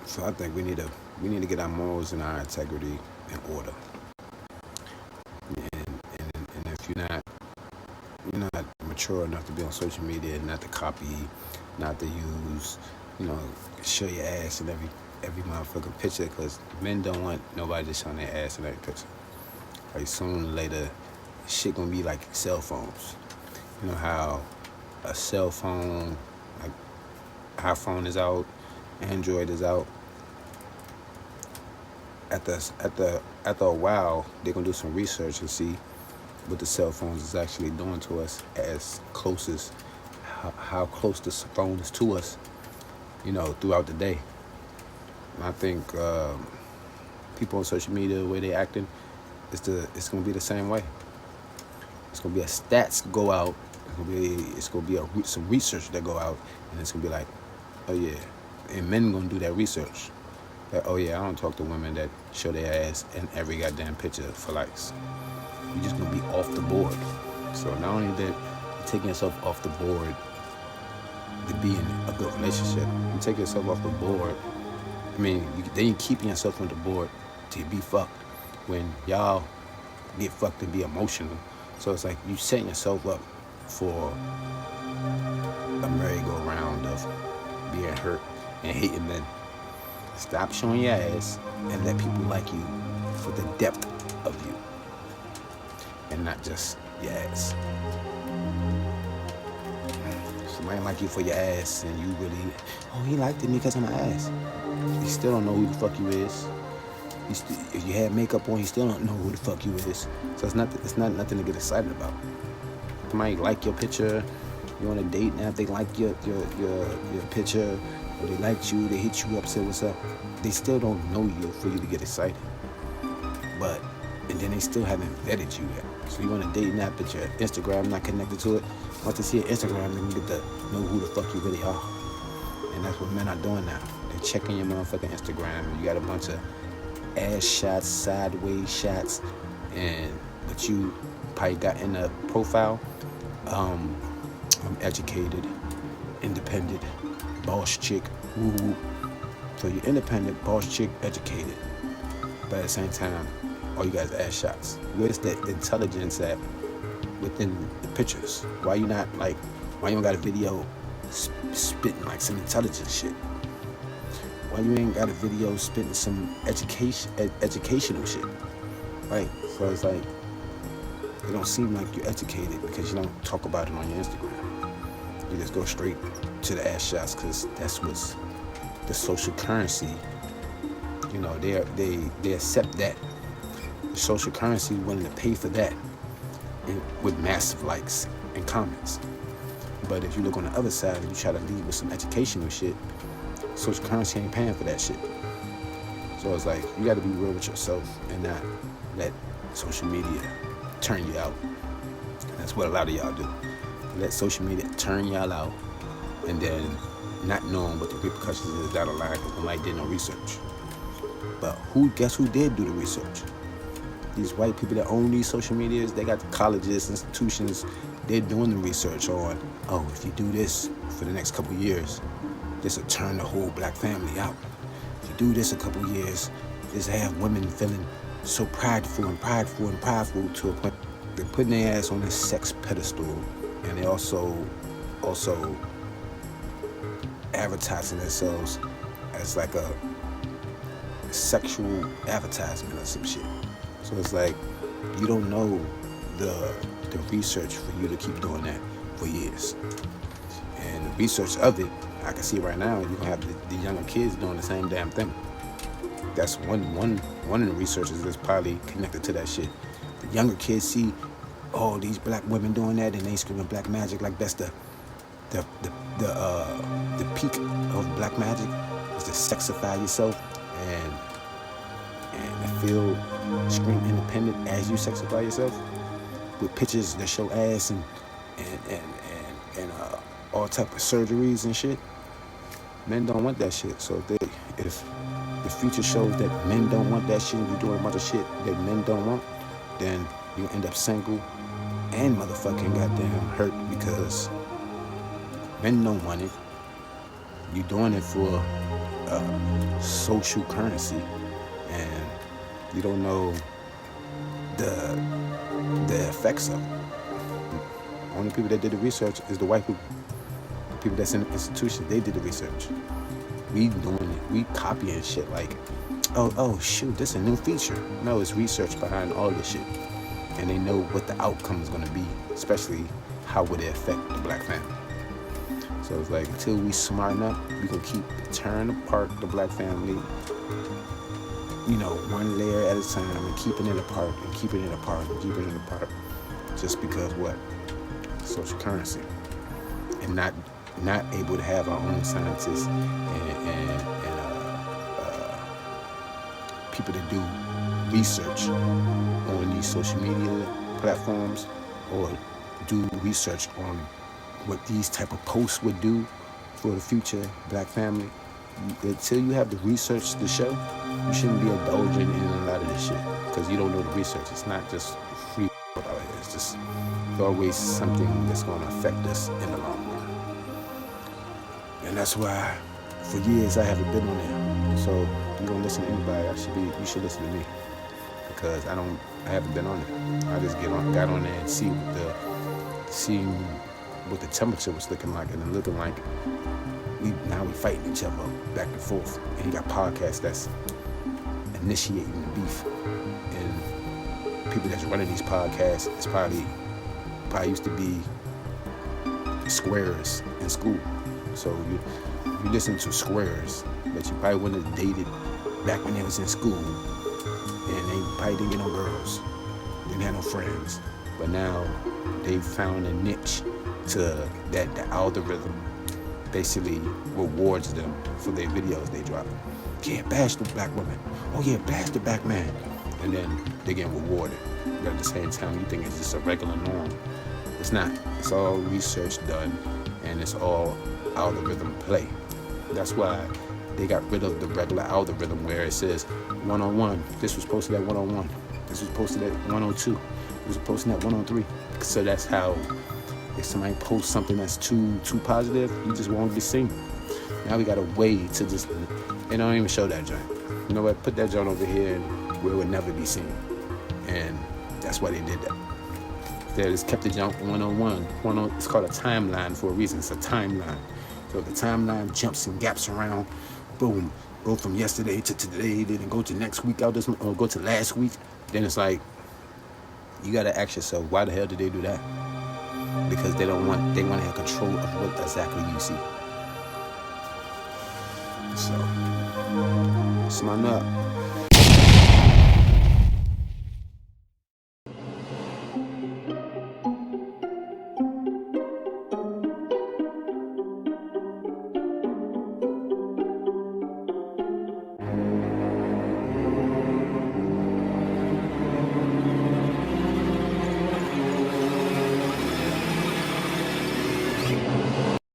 So I think we need to get our morals and our integrity in order. And if you're not mature enough to be on social media, not to copy, not to use, show your ass in every motherfucking picture, because men don't want nobody to show their ass in every picture. Like sooner or later, shit gonna be like cell phones. You know how a cell phone, like iPhone is out, Android is out. After a while, they're gonna do some research and see what the cell phones is actually doing to us, as close as how close the phone is to us, throughout the day. And I think people on social media, the way they acting, it's gonna be the same way. It's gonna be a stats go out. It's gonna be some research that go out, and it's gonna be like, oh yeah, and men gonna do that research. That, oh yeah, I don't talk to women that show their ass in every goddamn picture for likes. You're just gonna be off the board. So not only that, you're taking yourself off the board to be in a good relationship, you take yourself off the board. Then you're keeping yourself on the board to be fucked when y'all get fucked and be emotional. So it's like you setting yourself up for a merry-go-round of being hurt and hating men. Stop showing your ass and let people like you for the depth of you and not just your ass. Somebody like you for your ass and you really, he liked me because of my ass. You still don't know who the fuck you is. If you had makeup on, you still don't know who the fuck you is. So it's not nothing to get excited about. Somebody like your picture, you on a date now, if they like your picture, or they liked you, they hit you up, say what's up, they still don't know you for you to get excited. And then they still haven't vetted you yet. So you on a date now, but your Instagram not connected to it. Once they see your Instagram, they can get to know who the fuck you really are. And that's what men are doing now. They're checking your motherfucking Instagram. You got a bunch of ass shots, sideways shots, but you probably got in a profile, I'm educated, independent, boss chick, woo. So you're independent, boss chick, educated, but at the same time, all you guys ass shots. Where's the intelligence at within the pictures? Why you don't got a video spitting like some intelligent shit? Why you ain't got a video spitting some educational shit? Right? So it's like, it don't seem like you're educated because you don't talk about it on your Instagram. You just go straight to the ass shots because that's what's the social currency. They accept that. The social currency is willing to pay for that with massive likes and comments. But if you look on the other side and you try to lead with some educational shit, social currency ain't paying for that shit. So it's like, you gotta be real with yourself and not let social media turn you out. And that's what a lot of y'all do. Let social media turn y'all out and then not knowing what the repercussions is down the line because nobody did no research. But guess who did do the research? These white people that own these social medias, they got the colleges, institutions, they're doing the research on, if you do this for the next couple of years, this will turn the whole black family out. If you do this a couple of years, this have women feeling so prideful to a point. They're putting their ass on this sex pedestal, and they also advertising themselves as like a sexual advertisement or some shit. So it's like, you don't know the research for you to keep doing that for years. And the research of it, I can see right now, you're gonna have the younger kids doing the same damn thing. That's one of the researchers that's probably connected to that shit. The younger kids see, these black women doing that, and they screaming black magic like that's the peak of black magic is to sexify yourself and feel scream independent as you sexify yourself with pictures that show ass and all type of surgeries and shit. Men don't want that shit. So if the future shows that men don't want that shit and you're doing a bunch of shit that men don't want, then you end up single and motherfucking goddamn hurt because men don't want it. You're doing it for social currency, and you don't know the effects of it. Only people that did the research is the white people. People that's in the institution, they did the research. We doing it. We copying shit like, oh shoot, this is a new feature. No, it's research behind all this shit. And they know what the outcome is going to be, especially how would it affect the black family. So it's like, until we smarten up, we can keep tearing apart the black family, one layer at a time, and keeping it apart, and keeping it apart, and keeping it apart. Just because what? Social currency. And not able to have our own scientists and people to do research on these social media platforms, or do research on what these type of posts would do for the future black family. Until you have the research to show, you shouldn't be indulging in a lot of this shit, because you don't know the research. It's not just free out here. It's just always something that's going to affect us in the long run. And that's why for years I haven't been on there. So if you don't listen to anybody, you should listen to me, because I haven't been on it. I just got on there and see what the temperature was looking like, and it looking like we fighting each other back and forth. And you got podcasts that's initiating the beef, and people that's running these podcasts is probably used to be squares in school. So you listen to squares that you probably wouldn't have dated back when they was in school, and they probably didn't get no girls, didn't have no friends. But now they found a niche to that the algorithm basically rewards them for their videos they drop. Yeah, bash the black woman. Oh yeah, bash the black man. And then they get rewarded. But at the same time, you think it's just a regular norm. It's not. It's all research done, and it's all algorithm play. That's why they got rid of the regular algorithm where it says 101. This was posted at 101. This was posted at 102. This was posted at 103. So that's how, if somebody posts something that's too positive, you just won't be seen. Now we got a way to just, they don't even show that joint. You know what? Put that joint over here where it would never be seen. And that's why they did that. They just kept the jump 101. It's called a timeline for a reason. It's a timeline. So the timeline jumps and gaps around. Boom. Go from yesterday to today. Then go to next week or go to last week. Then it's like, you got to ask yourself, why the hell did they do that? Because they want to have control of what exactly you see. So, smarten up.